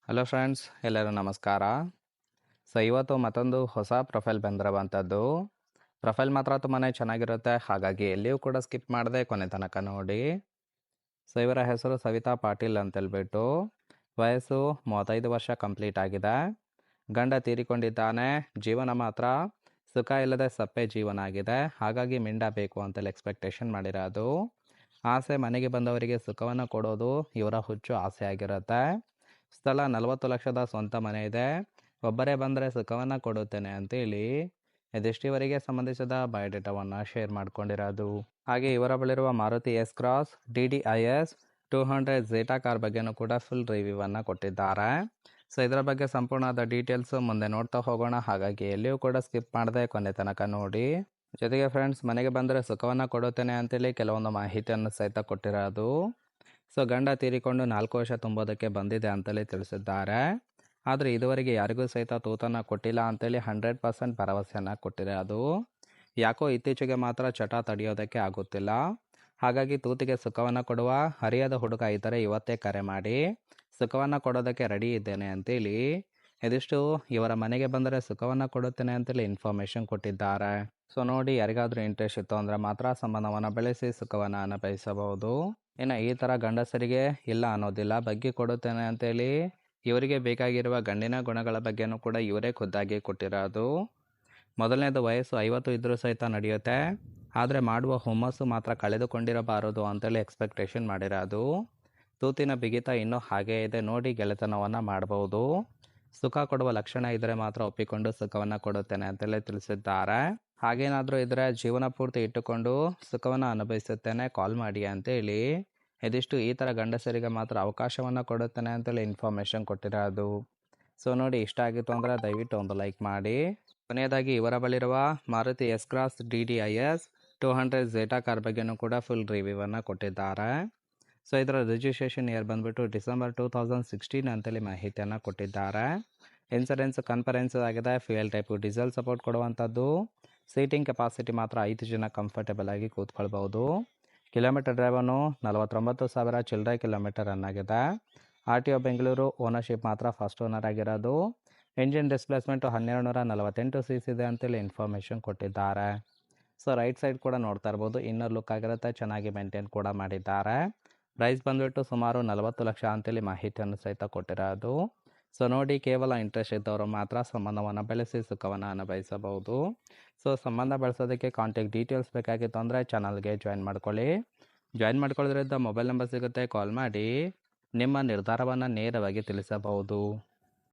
Hello friends, ಎಲ್ಲರೂ ನಮಸ್ಕಾರ. ಇವತ್ತು ಮತ್ತೊಂದು ಹೊಸ ಪ್ರೊಫೈಲ್ ಬಂದಿರುವಂಥದ್ದು. ಪ್ರೊಫೈಲ್ ಮಾತ್ರ ತುಂಬಾ ಚೆನ್ನಾಗಿರುತ್ತೆ, ಹಾಗಾಗಿ ಎಲ್ಲಿಯೂ ಕೂಡ ಸ್ಕಿಪ್ ಮಾಡದೆ ಕೊನೆ ತನಕ ನೋಡಿ. ಇವರ ಹೆಸರು ಸವಿತಾ ಪಾಟೀಲ್ ಅಂತೇಳ್ಬಿಟ್ಟು. ವಯಸ್ಸು 35 ವರ್ಷ ಕಂಪ್ಲೀಟ್ ಆಗಿದೆ. ಗಂಡ ತೀರಿಕೊಂಡಿದ್ದಾನೆ. ಜೀವನ ಮಾತ್ರ ಸುಖ ಇಲ್ಲದೆ ಸಪ್ಪೆ ಜೀವನ ಆಗಿದೆ, ಹಾಗಾಗಿ ಮಿಂಡ ಬೇಕು ಅಂತೇಳಿ ಎಕ್ಸ್ಪೆಕ್ಟೇಷನ್ ಮಾಡಿರೋದು. ಆಸೆ ಮನೆಗೆ ಬಂದವರಿಗೆ ಸುಖವನ್ನು ಕೊಡೋದು ಇವರ ಹುಚ್ಚು ಆಸೆ ಆಗಿರುತ್ತೆ. ಸ್ಥಳ 40 ಲಕ್ಷದ ಸ್ವಂತ ಮನೆ ಇದೆ. ಒಬ್ಬರೇ ಬಂದರೆ ಸುಖವನ್ನು ಕೊಡುತ್ತೇನೆ ಅಂತೇಳಿ ಇದಿಷ್ಟಿವರೆಗೆ ಸಂಬಂಧಿಸಿದ ಬಯೋಡೇಟಾವನ್ನು ಶೇರ್ ಮಾಡ್ಕೊಂಡಿರೋದು. ಹಾಗೆ ಇವರ ಬಳಿರುವ Maruti S cross DDIS 200 Zeta car ಬಗ್ಗೆನೂ ಕೂಡ ಫುಲ್ ರಿವ್ಯೂವನ್ನು ಕೊಟ್ಟಿದ್ದಾರೆ. ಇದರ ಬಗ್ಗೆ ಸಂಪೂರ್ಣವಾದ ಡೀಟೇಲ್ಸು ಮುಂದೆ ನೋಡ್ತಾ ಹೋಗೋಣ, ಹಾಗಾಗಿ ಎಲ್ಲಿಯೂ ಕೂಡ ಸ್ಕಿಪ್ ಮಾಡದೆ ಕೊನೆ ತನಕ ನೋಡಿ. ಜೊತೆಗೆ ಫ್ರೆಂಡ್ಸ್, ಮನೆಗೆ ಬಂದರೆ ಸುಖವನ್ನು ಕೊಡುತ್ತೇನೆ ಅಂತೇಳಿ ಕೆಲವೊಂದು ಮಾಹಿತಿಯನ್ನು ಸಹಿತ ಕೊಟ್ಟಿರೋದು. ಗಂಡ ತೀರಿಕೊಂಡು 4 ವರ್ಷ ತುಂಬೋದಕ್ಕೆ ಬಂದಿದೆ ಅಂತೇಳಿ ತಿಳಿಸಿದ್ದಾರೆ. ಆದರೆ ಇದುವರೆಗೆ ಯಾರಿಗೂ ಸಹಿತ ತೂತನ್ನು ಕೊಟ್ಟಿಲ್ಲ ಅಂತೇಳಿ 100% ಭರವಸೆಯನ್ನು ಕೊಟ್ಟಿರೋದು. ಯಾಕೋ ಇತ್ತೀಚೆಗೆ ಮಾತ್ರ ಚಟ ತಡೆಯೋದಕ್ಕೆ ಆಗುತ್ತಿಲ್ಲ, ಹಾಗಾಗಿ ತೂತಿಗೆ ಸುಖವನ್ನು ಕೊಡುವ ಹರಿಯದ ಹುಡುಗ ಇದ್ದರೆ ಇವತ್ತೇ ಕರೆ ಮಾಡಿ ಸುಖವನ್ನು ಕೊಡೋದಕ್ಕೆ ರೆಡಿ ಇದ್ದೇನೆ ಅಂತೇಳಿ ಇದಿಷ್ಟು ಇವರ ಮನೆಗೆ ಬಂದರೆ ಸುಖವನ್ನು ಕೊಡುತ್ತೇನೆ ಅಂತೇಳಿ ಇನ್ಫಾರ್ಮೇಷನ್ ಕೊಟ್ಟಿದ್ದಾರೆ. ನೋಡಿ, ಯಾರಿಗಾದ್ರೂ ಇಂಟ್ರೆಸ್ಟ್ ಇತ್ತು ಅಂದರೆ ಮಾತ್ರ ಸಂಬಂಧವನ್ನು ಬೆಳೆಸಿ ಸುಖವನ್ನು ಅನುಭವಿಸಬಹುದು. ಇನ್ನು ಈ ಥರ ಗಂಡಸರಿಗೆ ಇಲ್ಲ ಅನ್ನೋದಿಲ್ಲ, ಬಗ್ಗಿ ಕೊಡುತ್ತೇನೆ ಅಂತೇಳಿ ಇವರಿಗೆ ಬೇಕಾಗಿರುವ ಗಂಡಿನ ಗುಣಗಳ ಬಗ್ಗೆನೂ ಕೂಡ ಇವರೇ ಖುದ್ದಾಗಿ ಕೊಟ್ಟಿರೋದು. ಮೊದಲನೇದು, ವಯಸ್ಸು 50 ಇದ್ರೂ ಸಹಿತ ನಡೆಯುತ್ತೆ, ಆದರೆ ಮಾಡುವ ಹುಮ್ಮಸ್ಸು ಮಾತ್ರ ಕಳೆದುಕೊಂಡಿರಬಾರದು ಅಂತೇಳಿ ಎಕ್ಸ್ಪೆಕ್ಟೇಷನ್ ಮಾಡಿರೋದು. ತೂತಿನ ಬಿಗಿತ ಇನ್ನೂ ಹಾಗೇ ಇದೆ, ನೋಡಿ ಗೆಳೆತನವನ್ನು ಮಾಡಬಹುದು. ಸುಖ ಕೊಡುವ ಲಕ್ಷಣ ಇದ್ದರೆ ಮಾತ್ರ ಒಪ್ಪಿಕೊಂಡು ಸುಖವನ್ನು ಕೊಡುತ್ತೇನೆ ಅಂತೇಳಿ ತಿಳಿಸಿದ್ದಾರೆ. ಹಾಗೇನಾದರೂ ಇದ್ದರೆ ಜೀವನ ಪೂರ್ತಿ ಇಟ್ಟುಕೊಂಡು ಸುಖವನ್ನು ಅನುಭವಿಸುತ್ತೇನೆ, ಕಾಲ್ ಮಾಡಿ ಅಂತೇಳಿ ಇದಿಷ್ಟು ಈ ಥರ ಗಂಡಸರಿಗೆ ಮಾತ್ರ ಅವಕಾಶವನ್ನು ಕೊಡುತ್ತೇನೆ ಅಂತೇಳಿ ಇನ್ಫಾರ್ಮೇಷನ್ ಕೊಟ್ಟಿರೋದು. ನೋಡಿ, ಇಷ್ಟ ಆಗಿತ್ತು ಅಂದರೆ ದಯವಿಟ್ಟು ಒಂದು ಲೈಕ್ ಮಾಡಿ. ಕೊನೆಯದಾಗಿ ಇವರ ಬಳಿರುವ Maruti S cross DDIS 200 Zeta car ಬಗ್ಗೆನೂ ಕೂಡ ಫುಲ್ ರಿವ್ಯೂವನ್ನು ಕೊಟ್ಟಿದ್ದಾರೆ. ಇದರ ರಿಜಿಸ್ಟ್ರೇಷನ್ ಇಯರ್ ಬಂದುಬಿಟ್ಟು ಡಿಸೆಂಬರ್ 2016 ಅಂತೇಳಿ ಮಾಹಿತಿಯನ್ನು ಕೊಟ್ಟಿದ್ದಾರೆ. ಇನ್ಸೂರೆನ್ಸ್ ಕನ್ಫರೆನ್ಸ್ ಆಗಿದೆ. ಫ್ಯೂಯಲ್ ಟೈಪು ಡೀಸೆಲ್ ಸಪೋರ್ಟ್ ಕೊಡುವಂಥದ್ದು. ಸೀಟಿಂಗ್ ಕೆಪಾಸಿಟಿ ಮಾತ್ರ 5 ಜನ ಕಂಫರ್ಟೇಬಲ್ ಆಗಿ ಕೂತ್ಕೊಳ್ಬೋದು. ಕಿಲೋಮೀಟರ್ ಡ್ರೈವನ್ನು 49,000 ಚಿಲ್ಲರೆ ಕಿಲೋಮೀಟರ್ ರನ್ ಆಗಿದೆ. RTO ಬೆಂಗಳೂರು. ಓನರ್ಶಿಪ್ ಮಾತ್ರ ಫಸ್ಟ್ ಓನರ್ ಆಗಿರೋದು. ಇಂಜಿನ್ ಡಿಸ್ಪ್ಲೇಸ್ಮೆಂಟು 1248 cc ಇದೆ ಅಂತೇಳಿ ಇನ್ಫಾರ್ಮೇಷನ್ ಕೊಟ್ಟಿದ್ದಾರೆ. ರೈಟ್ ಸೈಡ್ ಕೂಡ ನೋಡ್ತಾ ಇರ್ಬೋದು, ಇನ್ನರ್ ಲುಕ್ ಆಗಿರುತ್ತೆ, ಚೆನ್ನಾಗಿ ಮೇಂಟೈನ್ ಕೂಡ ಮಾಡಿದ್ದಾರೆ. ಪ್ರೈಸ್ ಬಂದುಬಿಟ್ಟು ಸುಮಾರು 40 ಲಕ್ಷ ಅಂತೇಳಿ ಮಾಹಿತಿಯನ್ನು ಸಹಿತ ಕೊಟ್ಟಿರೋದು. ನೋಡಿ, ಕೇವಲ ಇಂಟ್ರೆಸ್ಟ್ ಇದ್ದವರು ಮಾತ್ರ ಸಂಬಂಧವನ್ನು ಬೆಳೆಸಿ ಸುಖವನ್ನು ಅನುಭವಿಸಬಹುದು. ಸಂಬಂಧ ಬೆಳೆಸೋದಕ್ಕೆ ಕಾಂಟ್ಯಾಕ್ಟ್ ಡೀಟೇಲ್ಸ್ ಬೇಕಾಗಿತ್ತು ಅಂದರೆ ಚಾನಲ್ಗೆ ಜಾಯಿನ್ ಮಾಡ್ಕೊಳ್ಳಿ. ಜಾಯಿನ್ ಮಾಡ್ಕೊಳ್ಳೋದ್ರಿಂದ ಮೊಬೈಲ್ ನಂಬರ್ ಸಿಗುತ್ತೆ, ಕಾಲ್ ಮಾಡಿ ನಿಮ್ಮ ನಿರ್ಧಾರವನ್ನು ನೇರವಾಗಿ ತಿಳಿಸಬಹುದು.